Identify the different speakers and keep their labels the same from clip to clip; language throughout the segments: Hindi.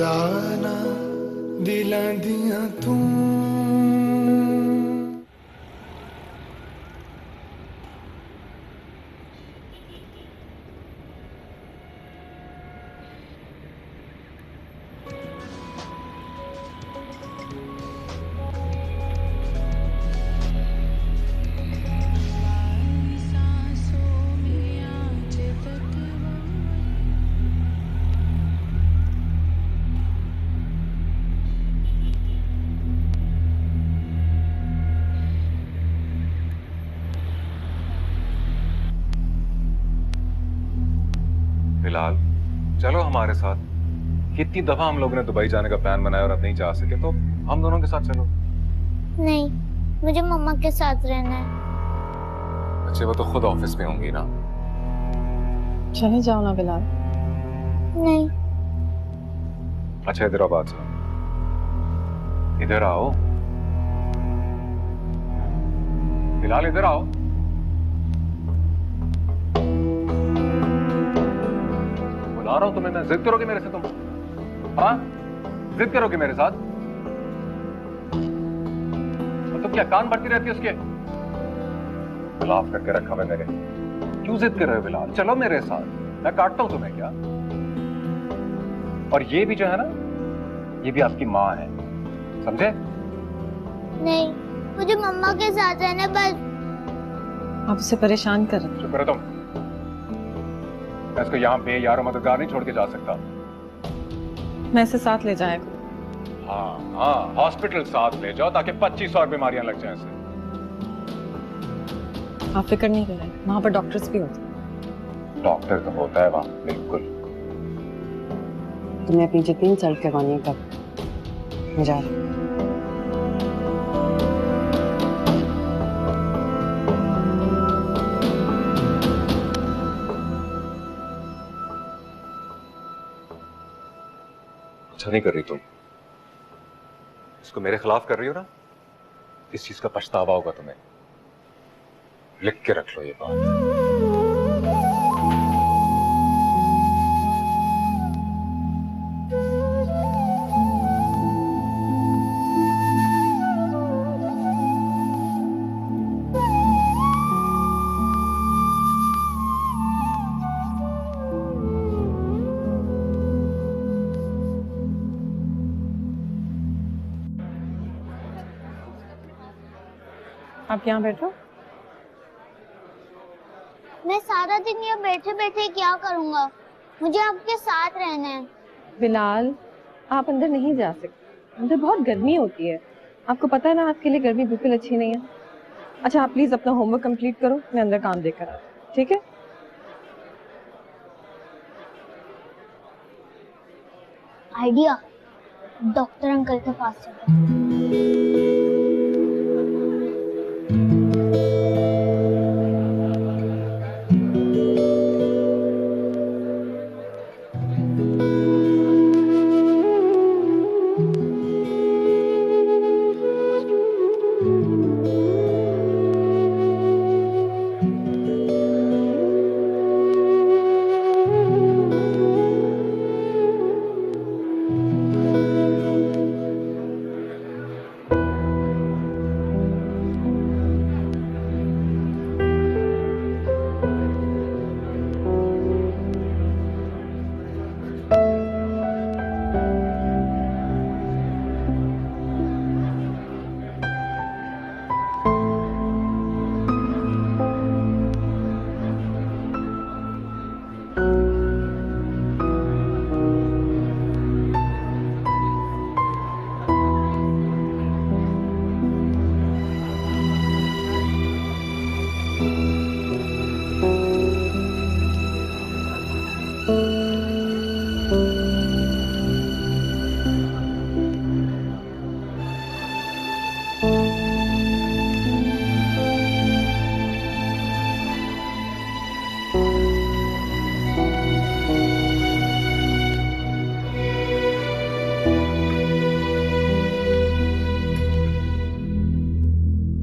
Speaker 1: दाना दिलां दियां तू।
Speaker 2: फिलहाल चलो हमारे साथ। कितनी दफा हम लोगों ने दुबई जाने का प्लान बनाया और अब नहीं जा सके, तो हम दोनों के साथ चलो।
Speaker 3: नहीं, मुझे मम्मा के साथ रहना है।
Speaker 2: अच्छे, वो तो खुद ऑफिस में होंगी ना।
Speaker 4: चले जाओ ना बिलाल।
Speaker 3: नहीं।
Speaker 2: अच्छा इधर आओ, बात सुनो। इधर आओ फिलहाल, इधर आओ। बुला रहा हूं तुम्हें मैं। जिद करोगे मेरे से तुम? हाँ, जिद करोगे मेरे साथ? और तुम क्या कान भरती रहती है उसके? खिलाफ करके रखा है मेरे। क्यों जिद कर रहे हो बिलाल? चलो मेरे साथ, मैं काटता हूं तुम्हें क्या? और ये भी जो है ना, ये भी आपकी माँ है, समझे?
Speaker 3: नहीं, मुझे मम्मा के साथ रहना है बस।
Speaker 4: आप उसे परेशान कर रहे
Speaker 2: चुप करो तुम। मैं इसको यहाँ पे यारो मददगार नहीं छोड़ के जा सकता।
Speaker 4: हो। मैं इसे साथ ले जाया करूं।
Speaker 2: हाँ हाँ, हॉस्पिटल साथ ले जाओ ताकि 25 और बीमारियां लग जाए इसे।
Speaker 4: आप फिक्र नहीं करें, वहां पर डॉक्टर्स भी होते हैं।
Speaker 2: डॉक्टर तो होता है वहां, बिल्कुल।
Speaker 4: तुमने अपनी जितनी इंसल्ट करवानी है कर। मैं जा रही हूं।
Speaker 2: अच्छा नहीं कर रही तुम। इसको मेरे खिलाफ कर रही हो ना, इस चीज का पछतावा होगा तुम्हें। लिख के रख लो ये बात।
Speaker 4: आप यहाँ बैठो।
Speaker 3: मैं सारा दिन यहाँ बैठे बैठे क्या करूँगा? मुझे आपके साथ रहना है।
Speaker 4: बिलाल, आप अंदर नहीं जा सकते, अंदर बहुत गर्मी होती है। आपको पता है ना, आपके लिए गर्मी बिल्कुल अच्छी नहीं है। अच्छा, आप प्लीज अपना होमवर्क कंप्लीट करो, मैं अंदर काम देकर आती हूँ, ठीक है?
Speaker 3: आइडिया, डॉक्टर अंकल के पास चलो।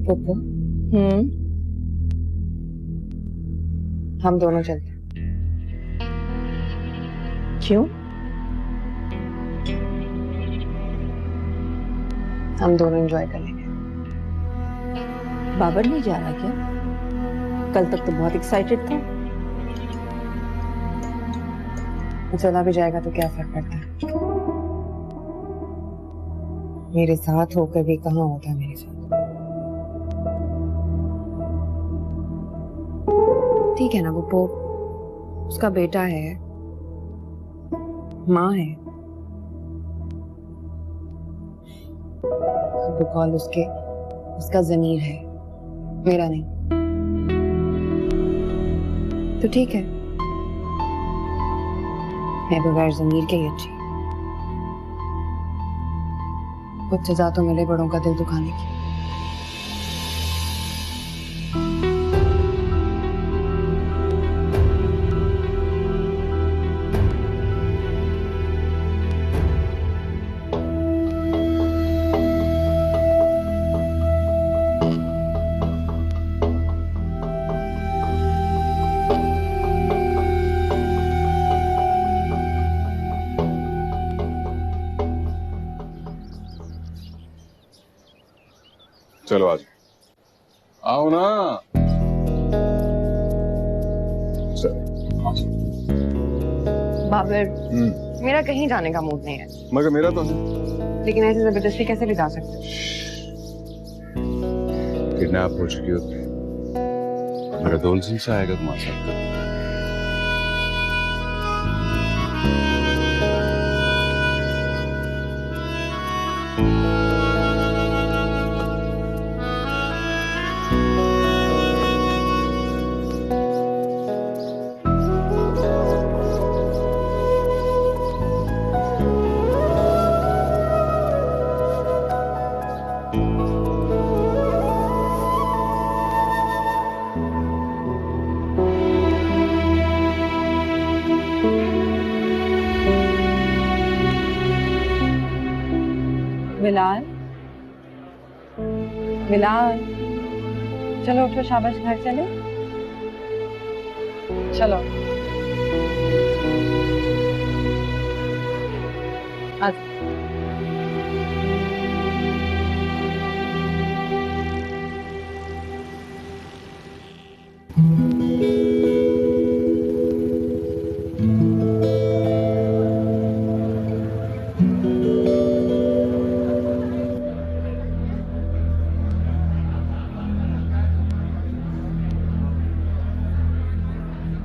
Speaker 4: पप्पू, हम दोनों चलते हैं। क्यों?
Speaker 5: हम दोनों एंजॉय कर लेंगे।
Speaker 4: बाबर नहीं जा रहा क्या? कल तक तो बहुत एक्साइटेड था।
Speaker 5: चला भी जाएगा तो क्या फर्क पड़ता है? मेरे साथ होकर भी कहाँ होता है मेरे साथ। ठीक है ना, वो उसका बेटा है, माँ है, वो कॉल उसका जमीर है, मेरा नहीं। तो ठीक है, मैं बगैर जमीर के ही अच्छी। कुछ सजा तो मिले बड़ों का दिल दुखाने की।
Speaker 2: चलो आज आओ ना।
Speaker 5: बाबर, मेरा कहीं जाने का मूड नहीं है।
Speaker 2: मगर मेरा तो है।
Speaker 5: लेकिन ऐसे जबरदस्ती कैसे ले जा सकते?
Speaker 2: किडनैप हो चुकी हो तुम। मेरा दोस्त से आएगा तुम्हारे साथ।
Speaker 4: बिलाल, बिलाल, चलो उठो, शाबाश, घर चले। चलो आ जाओ।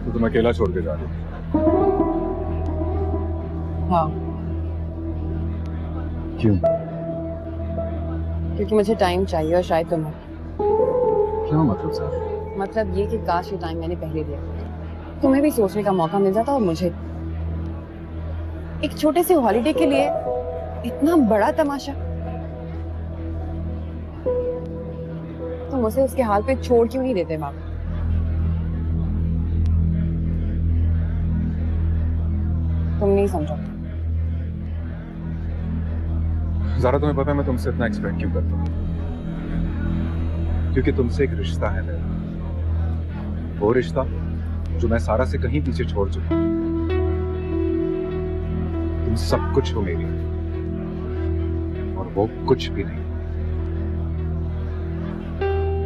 Speaker 2: तो तुम अकेला छोड़ के जा रहे हो?
Speaker 5: हाँ,
Speaker 2: क्यों?
Speaker 5: क्योंकि मुझे टाइम चाहिए और शायद तुम्हें।
Speaker 2: क्या मतलब सर?
Speaker 5: मतलब ये कि काश ये टाइम मैंने पहले दिया, तुम्हें भी सोचने का मौका मिल जाता और मुझे। एक छोटे से हॉलिडे के लिए इतना बड़ा तमाशा। तुम उसे उसके हाल पे छोड़ क्यों नहीं देते बाप? तुम नहीं समझोगे।
Speaker 2: ज़ारा, तुम्हें पता है मैं तुमसे इतना एक्सपेक्ट क्यों करता हूँ? क्योंकि तुमसे एक रिश्ता है मेरा, वो रिश्ता जो मैं सारा से कहीं पीछे छोड़ चुका हूँ। तुम सब कुछ हो मेरी और वो कुछ भी नहीं,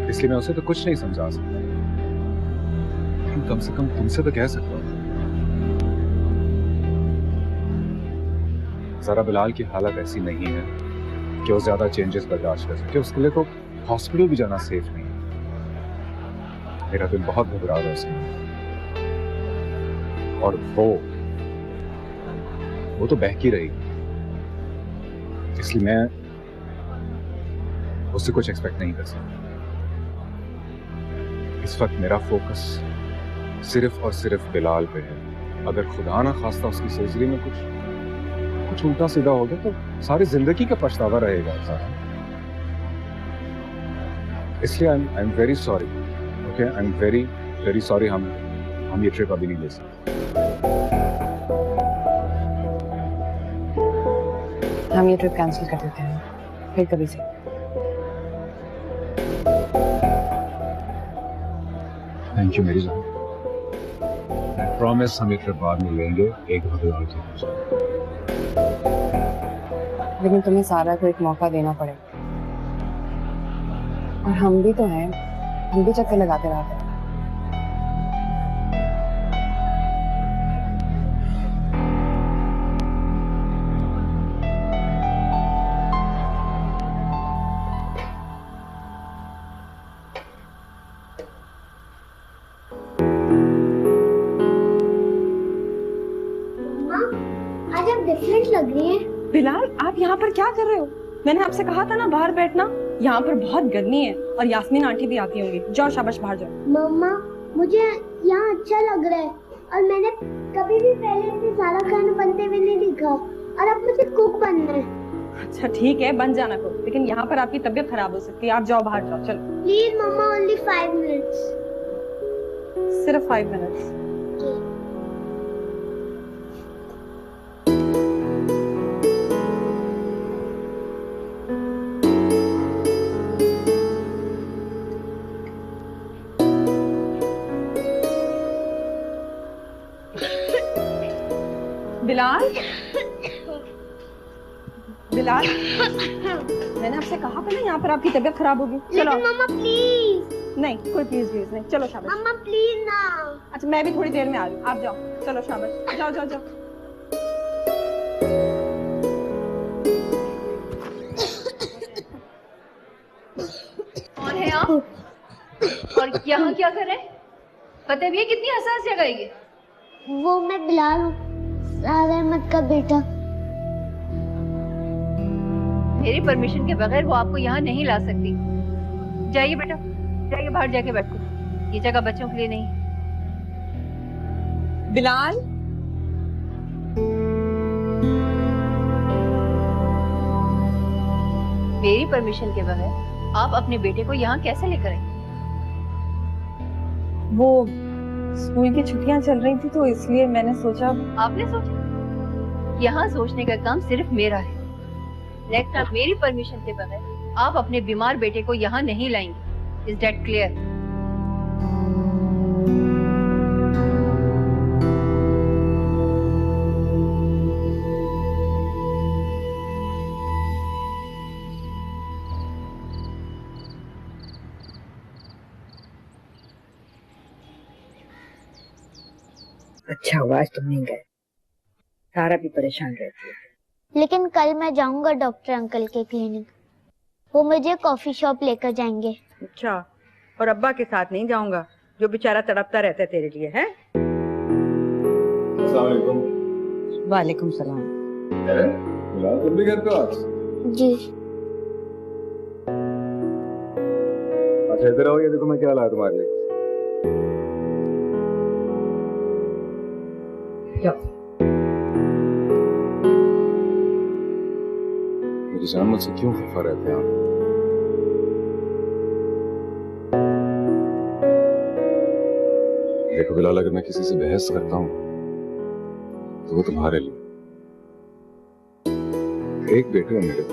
Speaker 2: इसलिए मैं उसे तो कुछ नहीं समझा सकता, लेकिन कम से कम तुमसे तो कह सकता हूँ। ज़रा बिलाल की हालत ऐसी नहीं है कि वो ज्यादा चेंजेस बर्दाश्त कर सके, उसके लिए तो हॉस्पिटल भी जाना सेफ नहीं है। मेरा दिल बहुत घबरा रहा है उसमें, और वो तो बहकी रही, इसलिए मैं उससे कुछ एक्सपेक्ट नहीं कर सकता। इस वक्त मेरा फोकस सिर्फ और सिर्फ बिलाल पे है। अगर खुदा ना खास्ता उसकी सर्जरी में कुछ उल्टा सीधा हो गया तो सारी जिंदगी का पछतावा रहेगा सारा। इसलिए I am very sorry. Okay, I am very very sorry. हम ये ट्रिप अभी नहीं ले सकते।
Speaker 5: हम ये ट्रिप कैंसिल कर देते हैं, फिर कभी से।
Speaker 2: थैंक यू मेरी जान। आई प्रॉमिस हम ये ट्रिप बाद में लेंगे, एक हफ्ते बाद।
Speaker 5: लेकिन तुम्हें सारा को एक मौका देना पड़ेगा। और हम भी तो हैं, हम भी चक्कर लगाते रहा करें।
Speaker 3: आज आप डिफरेंट लग रही हैं।
Speaker 4: बिलाल, आप यहाँ पर क्या कर रहे हो? मैंने आपसे कहा था ना बाहर बैठना। यहाँ पर बहुत गर्मी है और यास्मीन आंटी भी आती होंगी। जाओ शाबाश, बाहर जाओ।
Speaker 3: मम्मा, मुझे यहाँ अच्छा लग रहा है और मैंने कभी भी पहले इतने सारा खाना बनते हुए नहीं देखा और अब मुझे कुक बनना है।
Speaker 4: अच्छा ठीक है, बन जाना को, लेकिन यहाँ पर आपकी तबीयत खराब हो सकती है। आप जाओ, बाहर जाओ, चलो।
Speaker 3: Please mama, only 5 minutes.
Speaker 4: सिर्फ 5 मिनट्स। बिलाल, बिलाल, मैंने आपसे कहा था ना यहाँ पर आपकी तबीयत खराब होगी। चलो।
Speaker 3: लेकिन मम्मा प्लीज।
Speaker 4: नहीं, कोई प्लीज प्लीज नहीं। चलो शाबाश।
Speaker 3: मम्मा प्लीज ना।
Speaker 4: अच्छा, मैं भी थोड़ी देर में आ रही हूँ, आप जाओ। चलो शाबाश, जाओ जाओ जाओ।
Speaker 6: कौन है आप और यहाँ क्या कर रहे हैं? पता भी है कितनी हसास जगह है ये?
Speaker 3: वो मैं बिलाल हूँ, साद अहमद का बेटा।
Speaker 6: मेरी परमिशन के बगैर वो आपको यहाँ नहीं ला सकती। जाइए बेटा, जाइए बाहर जाके बैठो। ये जगह बच्चों के लिए नहीं।
Speaker 4: बिलाल,
Speaker 6: मेरी परमिशन के बगैर आप अपने बेटे को यहाँ कैसे लेकर आए?
Speaker 4: वो स्कूल की छुट्टियां चल रही थी तो इसलिए मैंने सोचा।
Speaker 6: आपने सोचा? यहाँ सोचने का काम सिर्फ मेरा है। नेक्स्ट टाइम मेरी परमिशन के बगैर आप अपने बीमार बेटे को यहाँ नहीं लाएंगे। Is that clear?
Speaker 7: अच्छा हुआ आज तुम नहीं गए, सारा भी परेशान रहती है।
Speaker 3: लेकिन कल मैं जाऊंगा डॉक्टर अंकल के क्लिनिक। वो मुझे कॉफी शॉप लेकर जाएंगे।
Speaker 7: अच्छा, और अब्बा के साथ नहीं जाऊंगा जो बेचारा तड़पता रहता है तेरे लिए, है?
Speaker 2: अस्सलाम वालेकुम।
Speaker 7: वालेकुम सलाम।
Speaker 2: बिलाल, तुम भी घर पे हो आज?
Speaker 3: जी।
Speaker 2: अच्छा इधर आओ, ये देखो मैं क्या लाया तुम्हारे लिए। मेरी जान, मुझसे क्यों खफा रहते हैं आप? देखो बिलाल, अगर मैं किसी से बहस करता हूँ तो वो तुम्हारे लिए। एक बेटे है मेरे,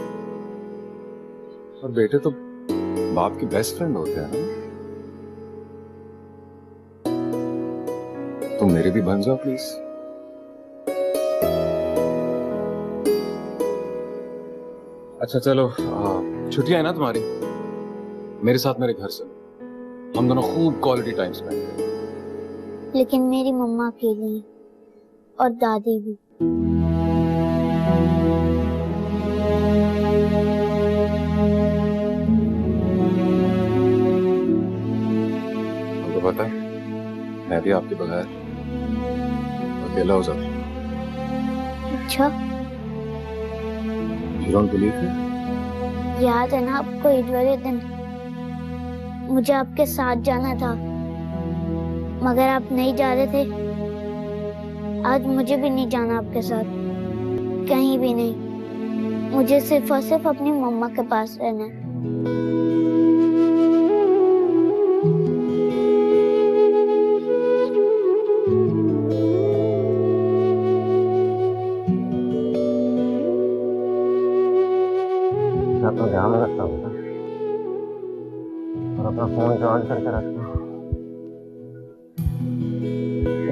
Speaker 2: और बेटे तो बाप की बेस्ट फ्रेंड होते हैं ना। तुम मेरे भी बन जाओ प्लीज। अच्छा चलो, छुट्टियां है ना तुम्हारी, मेरे साथ मेरे घर चलो। हम दोनों खूब क्वालिटी टाइम स्पेंड करें।
Speaker 3: लेकिन मेरी मम्मा अकेली है और दादी भी।
Speaker 2: तुमको पता है, मैं भी आपके बगैर अकेला हो जाता हूँ।
Speaker 3: अच्छा,
Speaker 2: You don't believe me?
Speaker 3: याद है ना आपको ईद वाले दिन मुझे आपके साथ जाना था, मगर आप नहीं जा रहे थे। आज मुझे भी नहीं जाना आपके साथ, कहीं भी नहीं। मुझे सिर्फ और सिर्फ अपनी मम्मा के पास रहना है।
Speaker 8: अपना ध्यान रखना होगा और अपना फोन चार्ज करके रखना।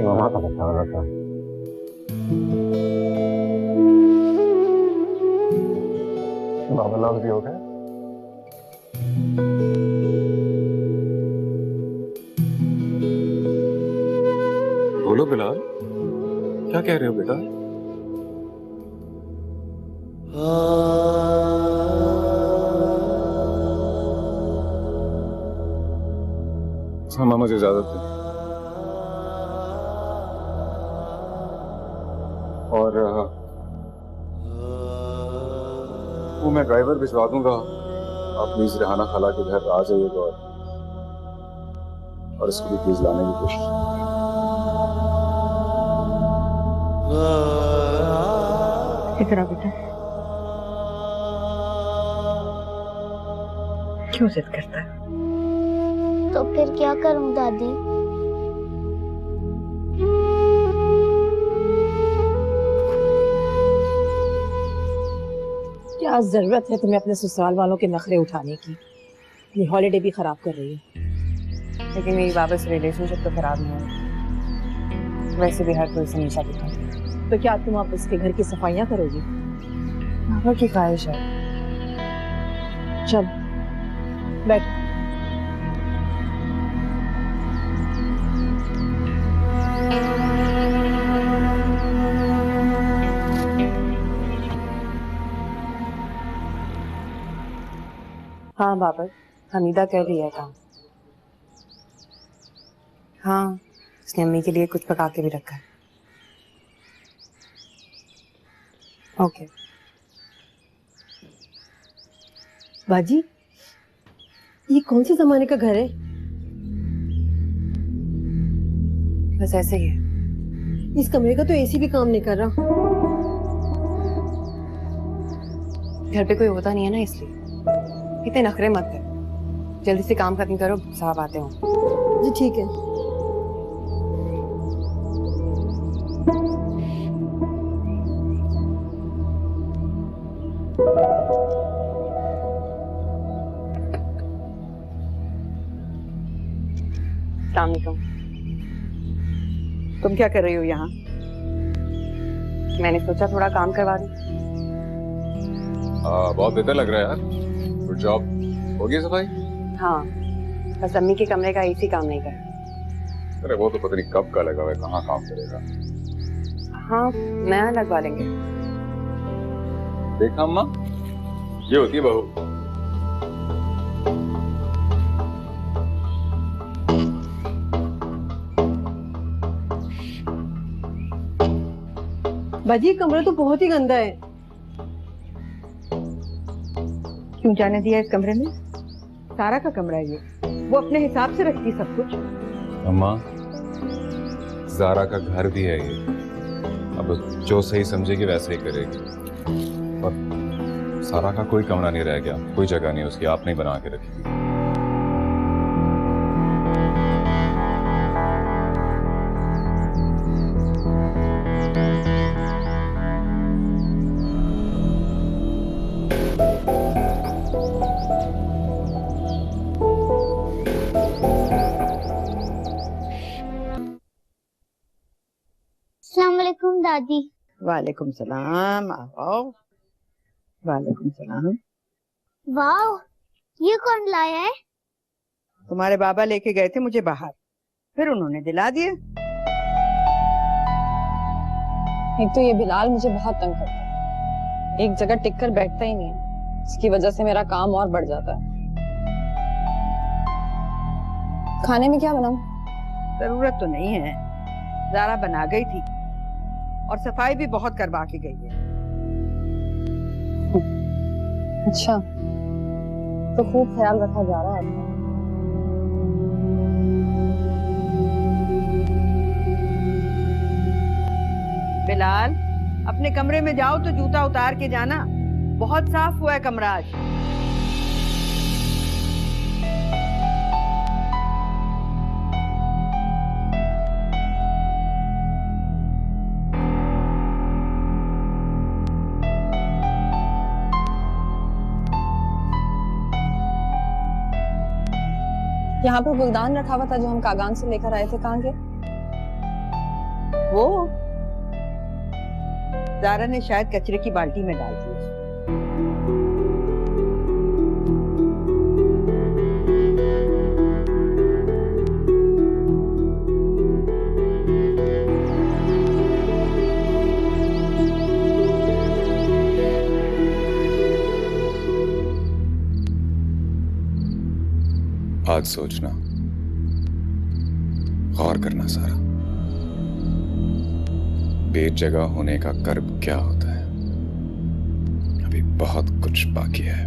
Speaker 8: मामा का ख्याल रखना। बाबा लोग भी हो गए।
Speaker 2: कह रहे हो बेटा? मुझे इजाजत है। और वो मैं ड्राइवर भिजवा दूंगा, आप प्लीज रेहाना खाला के घर आ जाइएगा और इसको भी प्लीज लाने की कोशिश।
Speaker 7: इकरा बेटा, क्यों जिद करता है?
Speaker 3: तो फिर क्या करूं दादी?
Speaker 5: क्या जरूरत है तुम्हें अपने ससुराल वालों के नखरे उठाने की? ये हॉलिडे भी खराब कर रही है। लेकिन मेरी बाबा से रिलेशनशिप तो खराब नहीं है, वैसे भी हर कोई से नीचा दिखा। तो क्या तुम अब उसके घर की सफाइयां करोगी? बाबा की ख्वाहिश है। चल बैठ। हाँ बाबर, हमीदा कर रही है काम। हाँ, उसने अम्मी के लिए कुछ पका के भी रखा है। ओके।
Speaker 4: बाजी, ये कौन से जमाने का घर है?
Speaker 5: बस ऐसे ही है।
Speaker 4: इस कमरे का तो एसी भी काम नहीं कर रहा।
Speaker 5: घर पे कोई होता नहीं है ना, इसलिए। इतने नखरे मत कर, जल्दी से काम खत्म करो, साहब आते हो।
Speaker 4: जी ठीक है।
Speaker 5: अस्सलाम वालेकुम।
Speaker 7: तुम क्या कर रही हो यहाँ?
Speaker 5: मैंने सोचा थोड़ा काम करवा दूं।
Speaker 2: बहुत बेहतर लग रहा है यार। Good job. हो गई सफाई?
Speaker 5: हाँ, बस अम्मी के कमरे का एसी काम नहीं कर रहा।
Speaker 2: अरे वो तो पता नहीं कब का लगा हुआ है, कहाँ काम करेगा।
Speaker 5: हाँ, नया लगवा लेंगे।
Speaker 2: देखा अम्मा, ये होती है बहू।
Speaker 4: बाजी, कमरा तो बहुत ही गंदा है।
Speaker 7: क्यों जाने दिया इस कमरे में? सारा का कमरा है ये, वो अपने हिसाब से रखती सब कुछ।
Speaker 2: अम्मा, जारा का घर भी है ये, अब जो सही समझेगी वैसे ही करेगी। और सारा का कोई कमरा नहीं रह गया, कोई जगह नहीं उसकी, आपने ही बना के रखी।
Speaker 3: अस्सलाम वालेकुम दादी।
Speaker 7: वालेकुम सलाम। आओ। वालेकुम सलाम।
Speaker 3: वाह, ये कौन लाया है?
Speaker 7: तुम्हारे बाबा लेके गए थे मुझे बाहर, फिर उन्होंने दिला दिए।
Speaker 4: एक तो ये बिलाल मुझे बहुत तंग करता है, एक जगह टिक कर बैठता ही नहीं है, इसकी वजह से मेरा काम और बढ़ जाता है। खाने में क्या बनाऊं?
Speaker 7: जरूरत तो नहीं है, जारा बना गई थी और सफाई भी बहुत करवा के गई है।
Speaker 4: अच्छा, तो खूब ख्याल रखा जा रहा है।
Speaker 7: बिलाल, अपने कमरे में जाओ तो जूता उतार के जाना, बहुत साफ हुआ है कमरा आज।
Speaker 4: यहाँ पर गुलदान रखा हुआ था जो हम कागान से लेकर आए थे, कहाँ गए?
Speaker 7: वो जारा ने शायद कचरे की बाल्टी में डाल दिया।
Speaker 2: आज सोचना, गौर करना सारा, बेजगह होने का कर्ब क्या होता है। अभी बहुत कुछ बाकी है।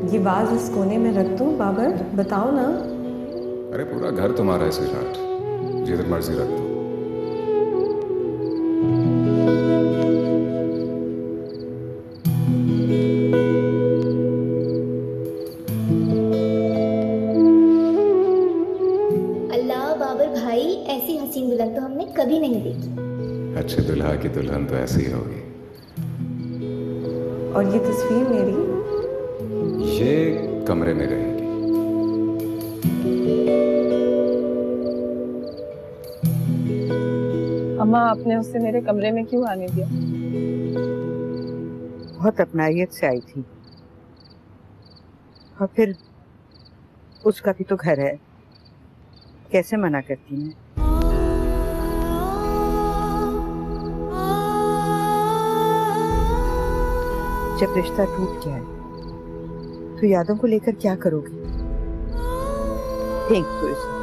Speaker 4: ये वाज इस कोने में रख दूं बाबर, बताओ ना।
Speaker 2: अरे पूरा घर तुम्हारा है स्वीटहार्ट, जिधर मर्जी रख दो।
Speaker 9: अल्लाह बाबर भाई, ऐसी हसीन दुल्हन तो हमने कभी नहीं देखी।
Speaker 2: अच्छे दुल्हा की दुल्हन तो ऐसी ही होगी।
Speaker 4: और ये तस्वीर मेरी
Speaker 2: ये कमरे में रहेगी।
Speaker 4: अम्मा, आपने उससे मेरे कमरे में क्यों आने दिया?
Speaker 7: बहुत अपनायत से आई थी, और फिर उसका भी तो घर है, कैसे मना करती मैं। जब रिश्ता टूट गया है तो यादों को लेकर क्या करोगी? फेंक दो इसे।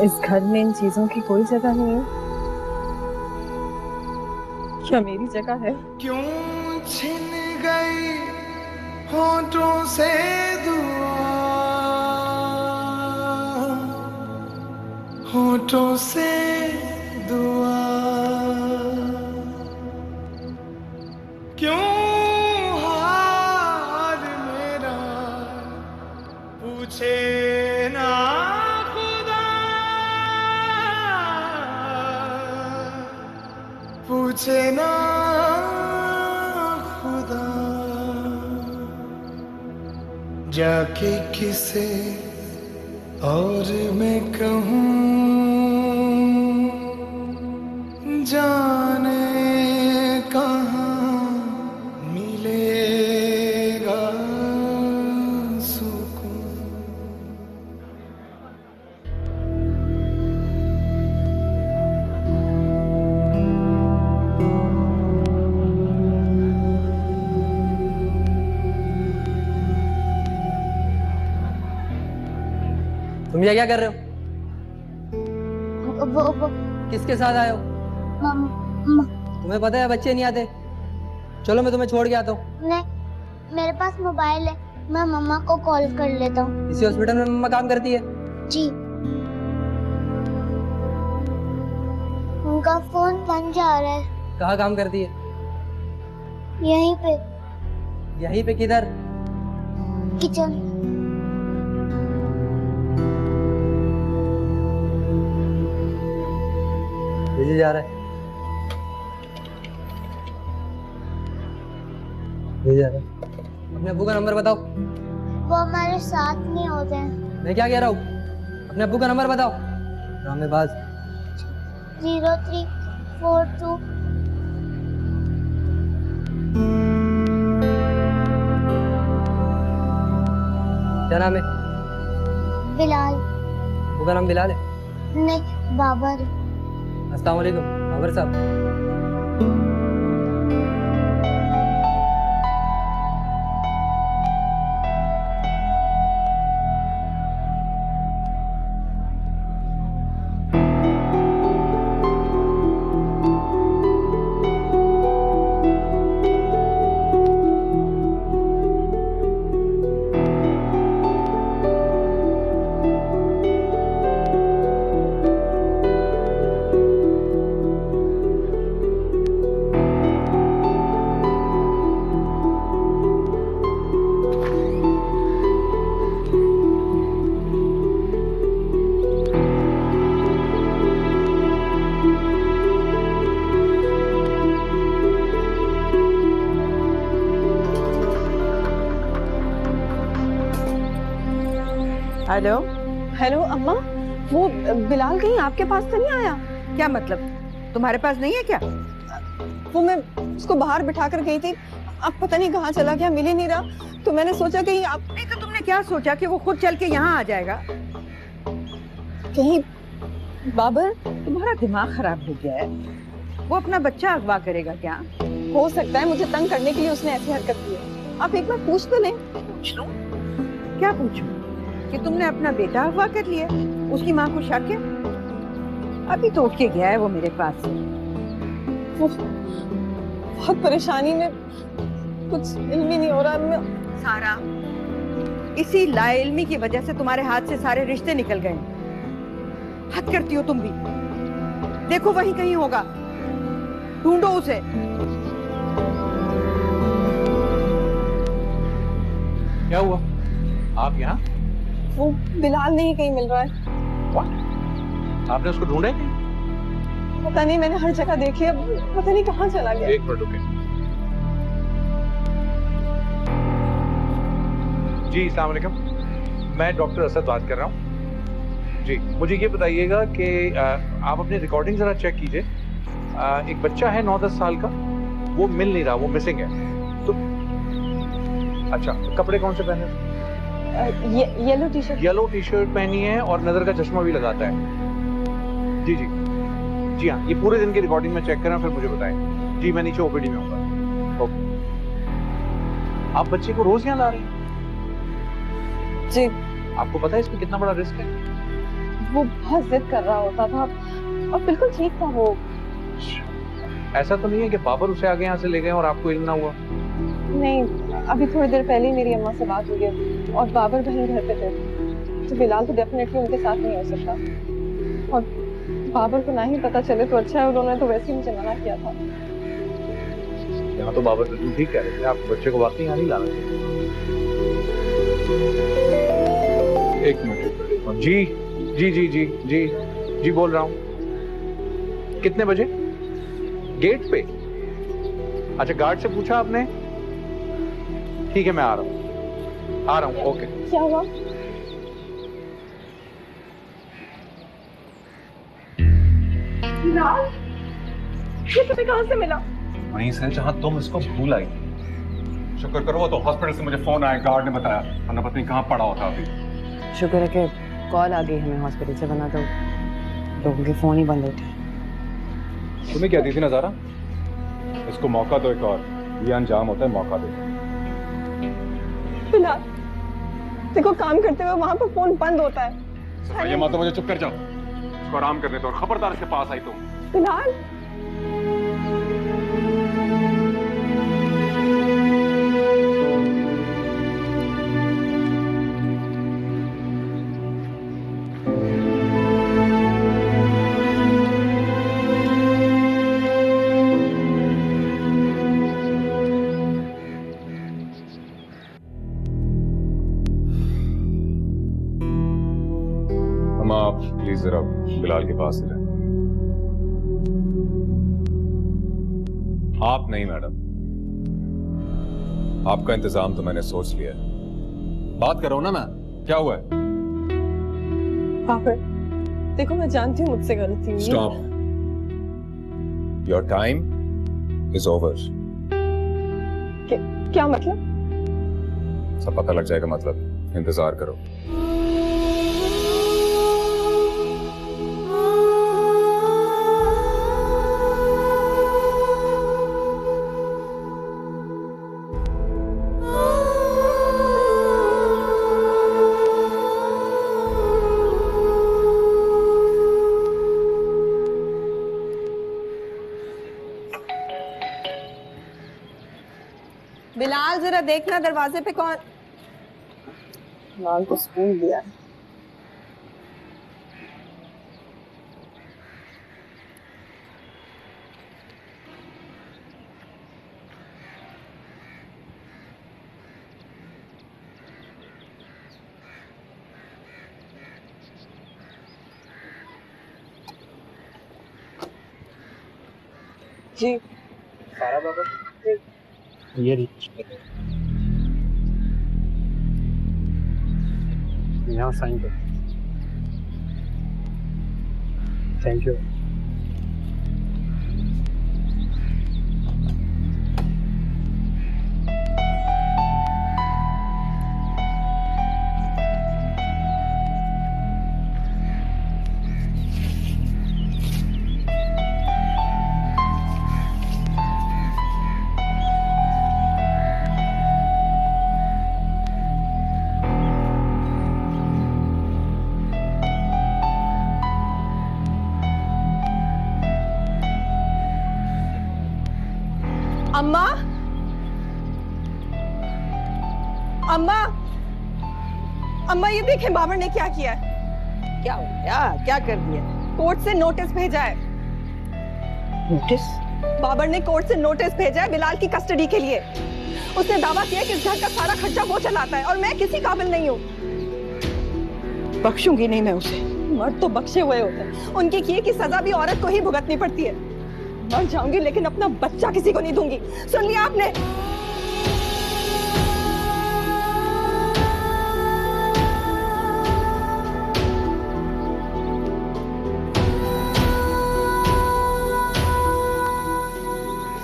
Speaker 4: इस घर में इन चीजों की कोई जगह नहीं है। क्या मेरी जगह है?
Speaker 1: क्यों छिन गई होठों से दुआ, होठों से दुआ, क्यों हाल मेरा पूछे ना खुदा, पूछे ना खुदा, जाके किसे और मैं कहूँ, जाने कहाँ मिलेगा सुकून।
Speaker 10: तुम ये क्या कर रहे हो?
Speaker 3: वो
Speaker 10: किसके साथ आए हो? तुम्हें पता है बच्चे नहीं आते। चलो मैं तुम्हें छोड़ के आता हूँ।
Speaker 3: नहीं, मेरे पास मोबाइल है, मैं मम्मा को कॉल कर लेता हूँ।
Speaker 10: इसी हॉस्पिटल में मम्मा काम करती है?
Speaker 3: जी। उनका फोन बंद जा रहा है।
Speaker 10: कहाँ काम करती है?
Speaker 3: यहीं पे।
Speaker 10: यहीं पे किधर?
Speaker 3: किचन।
Speaker 10: भेजे जा रहा है। भेजे जा रहा है। अपने अब्बू का नंबर बताओ।
Speaker 3: वो हमारे साथ नहीं होते हैं।
Speaker 10: मैं क्या कह रहा हूँ? अपने अब्बू का नंबर बताओ। ड्रामेबाज।
Speaker 3: 0342।
Speaker 10: क्या नाम है?
Speaker 3: बिलाल।
Speaker 10: अब्बू का नाम बिलाल है?
Speaker 3: नहीं, बाबर।
Speaker 10: अस्सलाम वालेकुम बाबर साहब।
Speaker 7: हेलो,
Speaker 4: हेलो अम्मा, वो बिलाल कहीं आपके पास तो नहीं आया?
Speaker 7: क्या मतलब? तुम्हारे पास नहीं है क्या?
Speaker 4: वो मैं उसको बाहर बिठा कर गई थी, अब पता नहीं कहाँ चला गया, मिल ही नहीं रहा, तो मैंने सोचा कहीं आप
Speaker 7: नहीं तो तुमने क्या सोचा कि वो खुद चल के यहाँ आ जाएगा?
Speaker 4: कहीं बाबर।
Speaker 7: तुम्हारा दिमाग खराब हो गया है। वो अपना बच्चा अगवा करेगा क्या?
Speaker 4: हो सकता है मुझे तंग करने के लिए उसने ऐसी हरकत की है। आप एक बार पूछ तो लें।
Speaker 7: पूछ लूं? क्या पूछूं? कि तुमने अपना बेटा अगवा कर लिया? उसकी माँ को शक है? अभी तो उठ के गया है वो मेरे पास से।
Speaker 4: बहुत परेशानी में, कुछ इल्म ही नहीं हो रहा। मैं
Speaker 7: सारा, इसी लाइल्मी की वजह से तुम्हारे हाथ से सारे रिश्ते निकल गए। हद करती हो तुम भी। देखो वहीं कहीं होगा, ढूंढो उसे।
Speaker 11: क्या हुआ? आप यहाँ?
Speaker 4: वो बिलाल नहीं कहीं मिल रहा है।
Speaker 11: आपने उसको ढूंढा है कहीं?
Speaker 4: पता नहीं, मैंने हर जगह देखी, अब पता नहीं कहाँ चला गया।
Speaker 11: एक मिनट रुके। जी अस्सलाम वालेकुम, मैं डॉक्टर असद बात कर रहा हूँ। जी मुझे ये बताइएगा कि आप अपनी रिकॉर्डिंग जरा चेक कीजिए। एक बच्चा है 9-10 साल का, वो मिल नहीं रहा, वो मिसिंग है। तो अच्छा, कपड़े कौन से पहने?
Speaker 4: Yellow T shirt.
Speaker 11: Yellow T shirt पहनी है और नजर का चश्मा भी लगाता है। जी जी जी हाँ, ये पूरे दिन की रिकॉर्डिंग में चेक करें फिर मुझे बताएं। जी मैं नीचे ओपीडी में हूँ। ओके। आप बच्चे को रोज यहाँ ला रहे हैं?
Speaker 4: जी।
Speaker 11: आपको पता है इसमें कितना बड़ा रिस्क है?
Speaker 4: वो बहुत जिद कर रहा होता था और बिल्कुल ठीक था वो।
Speaker 11: ऐसा तो नहीं है कि बाबर उसे आगे यहाँ से ले गए और आपको इल्म ना हुआ?
Speaker 4: नहीं, अभी थोड़ी देर पहले ही मेरी अम्मा से बात हुई है और बाबर बहन घर पे थे, तो बिलाल तो डेफिनेटली उनके साथ नहीं हो सकता। और बाबर को ना ही पता चले तो अच्छा है, उन्होंने तो वैसे ही मुझे मना किया था।
Speaker 11: यहाँ तो बाबर बिल्कुल ठीक कह रहे थे, आप बच्चे को वाकई यहाँ नहीं लाना चाहिए। एक मिनट। जी जी जी जी जी जी बोल रहा हूँ। कितने बजे? गेट पे? अच्छा, गार्ड से पूछा आपने? ठीक है, मैं आ रहा हूँ। ओके।
Speaker 4: क्या हुआ? बिलाल, ये तुम्हें कहाँ से मिला?
Speaker 2: वहीं से जहां तुम इसको भूल आई। शुक्र करो, वो तो हॉस्पिटल से मुझे फोन आया, गार्ड ने बताया, वरना पता नहीं कहाँ पड़ा होता अभी।
Speaker 5: शुक्र है कि कॉल आ गई हमें हॉस्पिटल से, वरना तो लोगों के फोन ही बंद होते।
Speaker 2: तुम्हें क्या दी थी नजारा? इसको मौका दो एक और, ये अंजाम होता है मौका दो।
Speaker 4: बिलाल, देखो काम करते हुए वहां पर फोन बंद होता है।
Speaker 2: ये मातो, मुझे चुप कर जाओ, इसको आराम करने दो और खबरदार इसके पास आई तुम।
Speaker 4: बिलाल,
Speaker 2: आप प्लीज जरा बिलाल के पास रहे। आप नहीं मैडम, आपका इंतजाम तो मैंने सोच लिया है। बात करो ना मैं, क्या हुआ है?
Speaker 4: बाबर, देखो मैं जानती हूँ मुझसे गलती हुई है।
Speaker 2: Stop, your time is over.
Speaker 4: क्या मतलब?
Speaker 2: सब पता लग जाएगा, मतलब इंतजार करो।
Speaker 4: बिलाल, जरा देखना दरवाजे पे कौन। बिलाल को स्कूल दिया। जी
Speaker 11: सारा बाबा, ये
Speaker 8: यहाँ साइन कर। Thank you.
Speaker 4: अम्मा, अम्मा, अम्मा ये देखें बाबर ने क्या किया है।
Speaker 7: क्या हो गया? क्या कर दिया?
Speaker 4: कोर्ट से नोटिस भेजा है।
Speaker 7: नोटिस?
Speaker 4: बाबर ने कोर्ट से नोटिस भेजा है बिलाल की कस्टडी के लिए। उसने दावा किया कि इस घर का सारा खर्चा वो चलाता है और मैं किसी काबिल नहीं हूँ।
Speaker 7: बख्शूंगी नहीं मैं उसे।
Speaker 4: मर्द तो बख्शे हुए होते हैं, उनके किए की सजा भी औरत को ही भुगतनी पड़ती है। मर जाऊंगी लेकिन अपना बच्चा किसी को नहीं दूंगी। सुन लिया आपने?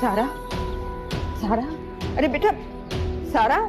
Speaker 4: सारा, सारा, अरे बेटा, सारा,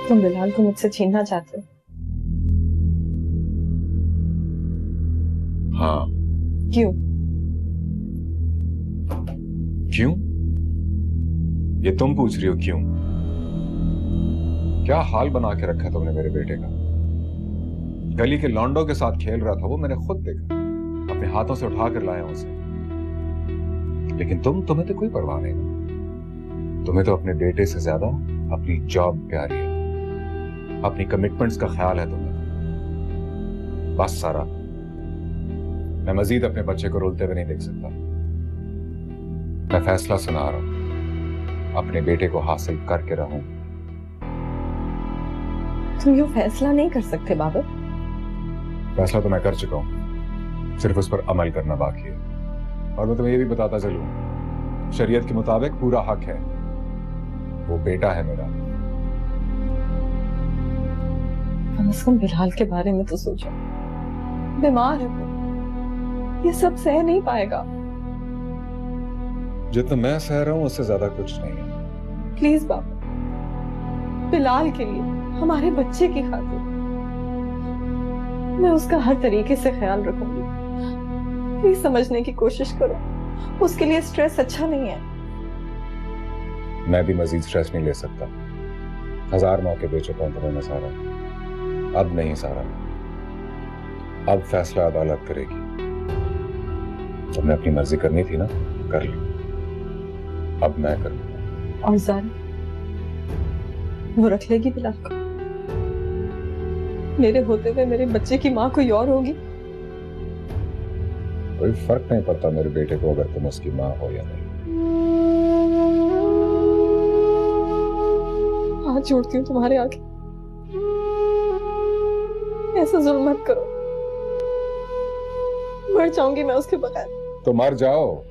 Speaker 4: तुम बिलाल को मुझसे छीनना चाहते हो?
Speaker 2: हाँ।
Speaker 4: क्यों?
Speaker 2: क्यों? ये तुम पूछ रही हो क्यों? क्या हाल बना के रखा तुमने मेरे बेटे का? गली के लौंडों के साथ खेल रहा था वो, मैंने खुद देखा। अपने हाथों से उठा कर लाया उसे। लेकिन तुम्हें तो कोई परवाह नहीं। तुम्हें तो अपने बेटे से ज्यादा अपनी जॉब प्यारी है, अपनी कमिटमेंट्स का ख्याल है तुम्हें। बस सारा, मैं मजीद अपने बच्चे को रोलते हुए नहीं देख सकता। मैं फैसला सुना रहा हूं, अपने बेटे को हासिल करके रहूं।
Speaker 4: तुम ये फैसला नहीं कर सकते बाबर।
Speaker 2: फैसला तो मैं कर चुका हूं, सिर्फ उस पर अमल करना बाकी है। और मैं तुम्हें ये भी बताता चलूं, शरीयत के मुताबिक पूरा हक है, वो बेटा है मेरा।
Speaker 4: कम से कम बिलाल के बारे में तो सोचो, बीमार है वो, ये सब सह नहीं पाएगा।
Speaker 2: जितना मैं सह रहा हूं उससे ज्यादा कुछ नहीं है।
Speaker 4: प्लीज बाबा, बिलाल के लिए, हमारे बच्चे की खातिर मैं उसका हर तरीके से ख्याल रखूंगी। प्लीज समझने की कोशिश करो, उसके लिए स्ट्रेस अच्छा नहीं है।
Speaker 2: मैं भी मजीद स्ट्रेस नहीं ले सकता। 1000 मौके दे चुका हूं तुम्हें मैं सारा। अब नहीं सारा, अब फैसला अदालत करेगी। तुमने अपनी मर्जी करनी थी ना, कर ली। अब मैं करूंगा।
Speaker 4: और जान, वो रख लेगी बिलाल को? मेरे होते हुए मेरे बच्चे की माँ कोई और होगी?
Speaker 2: कोई फर्क नहीं पड़ता मेरे बेटे को अगर तुम उसकी माँ हो या नहीं।
Speaker 4: हाथ जोड़ती हूँ तुम्हारे आगे, ऐसा जुल्म मत करो। मर जाऊंगी मैं उसके बगैर।
Speaker 2: तो मर जाओ।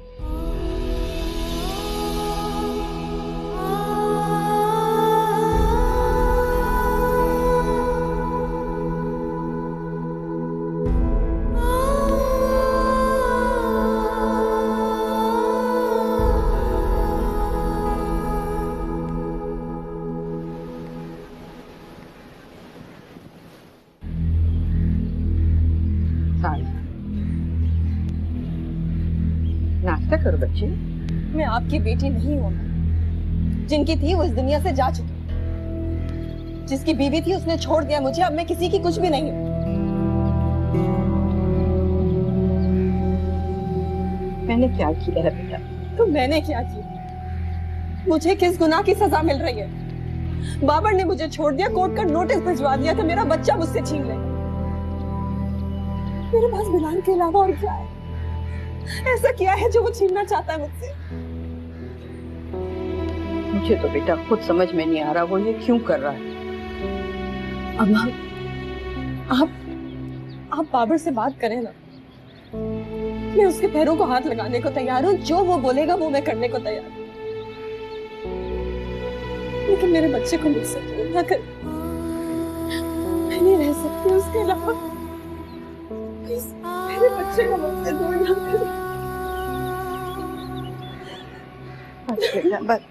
Speaker 7: फिक्र करो बच्चे।
Speaker 4: मैं आपकी बेटी नहीं हूँ। जिनकी थी वो इस दुनिया से जा चुकी। जिसकी बीवी थी उसने छोड़ दिया मुझे। अब मैं किसी की कुछ भी नहीं हूँ।
Speaker 7: मैंने क्या किया है बेटा?
Speaker 4: तो मैंने क्या किया? मुझे किस गुनाह की सजा मिल रही है? बाबर ने मुझे छोड़ दिया, कोर्ट का नोटिस भिजवा दिया कि मेरा बच्चा मुझसे छीन ले। मेरे पास बिलाल के अलावा और क्या है? ऐसा क्या है जो वो छीनना चाहता है मुझसे?
Speaker 7: मुझे तो बेटा खुद समझ में नहीं आ रहा वो ये क्यों कर रहा है।
Speaker 4: अम्मा, आप बाबर से बात करें ना। मैं उसके पैरों को हाथ लगाने को तैयार हूँ। जो वो बोलेगा वो मैं करने को तैयार हूँ। लेकिन मेरे बच्चे को मुझसे दूर ना कर। मैं नहीं रह सकती उसके अलावा। प्लीज मेरे बच्चे को मुझसे दूर ना कर।
Speaker 7: बस बेटा बस।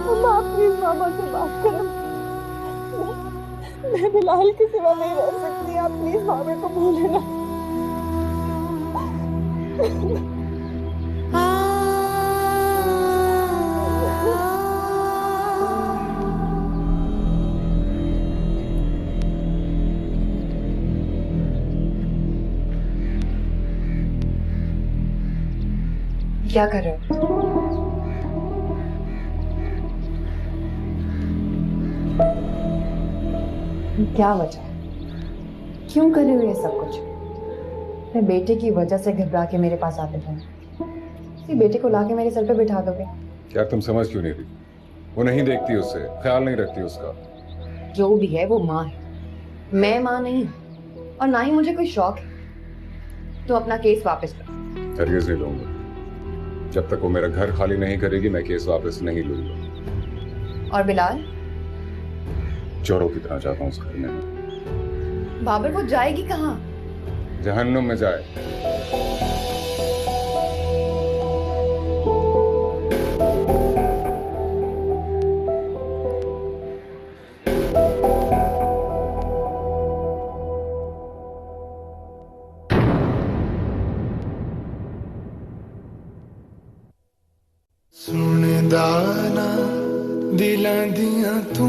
Speaker 4: अम्मा प्लीज मामा से बात करो। मैं बिलाल के सिवा नहीं रह सकती। आप प्लीज मामे को भूले ना।
Speaker 5: क्या कर रहे हो? क्या वजह है? क्यों कर रहे हो ये सब कुछ? मैं बेटे की वजह से घबरा के मेरे पास आते थे। इसी बेटे को लाके मेरे सर पे बिठा दोगे?
Speaker 2: यार तुम समझ क्यों नहीं रही? वो नहीं देखती उसे, ख्याल नहीं रखती उसका।
Speaker 5: जो भी है वो माँ है, मैं माँ नहीं हूँ। और ना ही मुझे कोई शौक है। तो अपना केस वापस लो।
Speaker 2: हरगिज़ नहीं लूंगा। जब तक वो मेरा घर खाली नहीं करेगी मैं केस वापस नहीं लूंगा।
Speaker 5: और बिलाल?
Speaker 2: चोरों की तरह जाता हूँ उस घर में।
Speaker 5: बाबर वो जाएगी कहाँ?
Speaker 2: जहन्नुम में जाए।
Speaker 1: सुनदा ना दिलां दियां तू